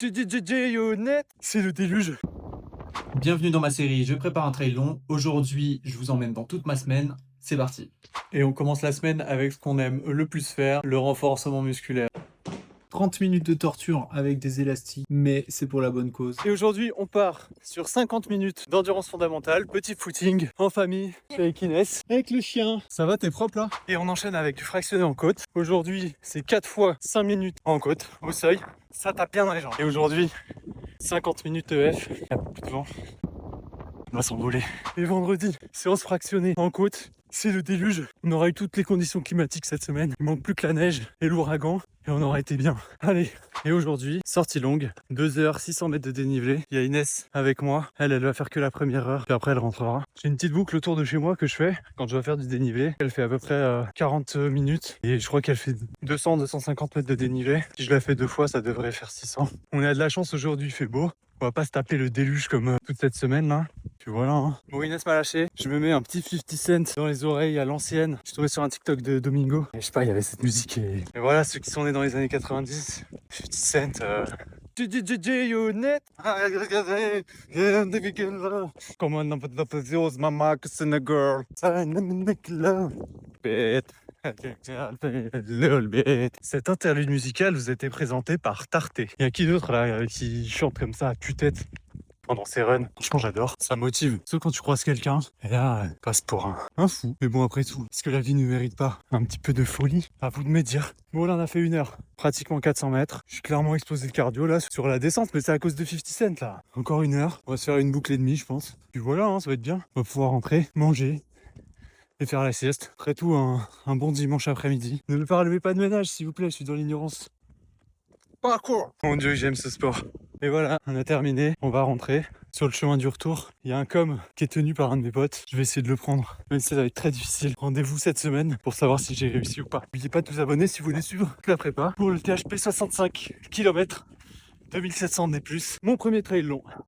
C'est le déluge. Bienvenue dans ma série Je prépare un trail long. Aujourd'hui, je vous emmène dans toute ma semaine. C'est parti. Et on commence la semaine avec ce qu'on aime le plus faire, le renforcement musculaire. 30 minutes de torture avec des élastiques, mais c'est pour la bonne cause. Et aujourd'hui, on part sur 50 minutes d'endurance fondamentale, petit footing, en famille, avec Inès, avec le chien. Ça va, t'es propre là? Et on enchaîne avec du fractionné en côte. Aujourd'hui, c'est 4 fois 5 minutes en côte, au seuil. Ça tape bien dans les jambes. Et aujourd'hui, 50 minutes EF. Il y a plus de vent. On va s'envoler. Et vendredi, séance fractionnée en côte. C'est le déluge. On aura eu toutes les conditions climatiques cette semaine. Il manque plus que la neige et l'ouragan. Et on aura été bien. Allez. Et aujourd'hui, sortie longue. 2 heures, 600 mètres de dénivelé. Il y a Inès avec moi. Elle va faire que la première heure. Puis après, elle rentrera. J'ai une petite boucle autour de chez moi que je fais quand je dois faire du dénivelé. Elle fait à peu près 40 minutes. Et je crois qu'elle fait 200, 250 mètres de dénivelé. Si je la fais 2 fois, ça devrait faire 600. On a de la chance aujourd'hui, il fait beau. On va pas se taper le déluge comme toute cette semaine là. Puis voilà. Hein. Bon, Inès m'a lâché. Je me mets un petit 50 Cent dans les oreilles à l'ancienne. Je suis tombé sur un TikTok de Domingo. Et je sais pas, il y avait cette musique. Et voilà, ceux qui sont nés dans les années 90, 50 Cent. Come on, the zeros, mama, kissing a girl. Make love. Cette interlude musicale vous a été présentée par Tarté. Il y a qui d'autre là qui chante comme ça à tue-tête pendant ses runs? Franchement, j'adore. Ça motive. Sauf quand tu croises quelqu'un et là, elle passe pour un fou. Mais bon, après tout, est-ce que la vie ne mérite pas un petit peu de folie? À vous de me dire. Bon, là, on a fait 1 heure. Pratiquement 400 mètres. Je suis clairement explosé de cardio là sur la descente, mais c'est à cause de 50 Cent là. Encore 1 heure. On va se faire une boucle et demie, je pense. Puis voilà, hein, ça va être bien. On va pouvoir rentrer, manger et faire la sieste. Après tout, un bon dimanche après-midi. Ne me parlez pas de ménage, s'il vous plaît, je suis dans l'ignorance. Parcours. Mon Dieu, j'aime ce sport. Et voilà, on a terminé. On va rentrer. Sur le chemin du retour, il y a un com qui est tenu par un de mes potes. Je vais essayer de le prendre, même si ça va être très difficile. Rendez-vous cette semaine pour savoir si j'ai réussi ou pas. N'oubliez pas de vous abonner si vous voulez suivre la prépa pour le THP 65 km 2700 D+. Mon premier trail long.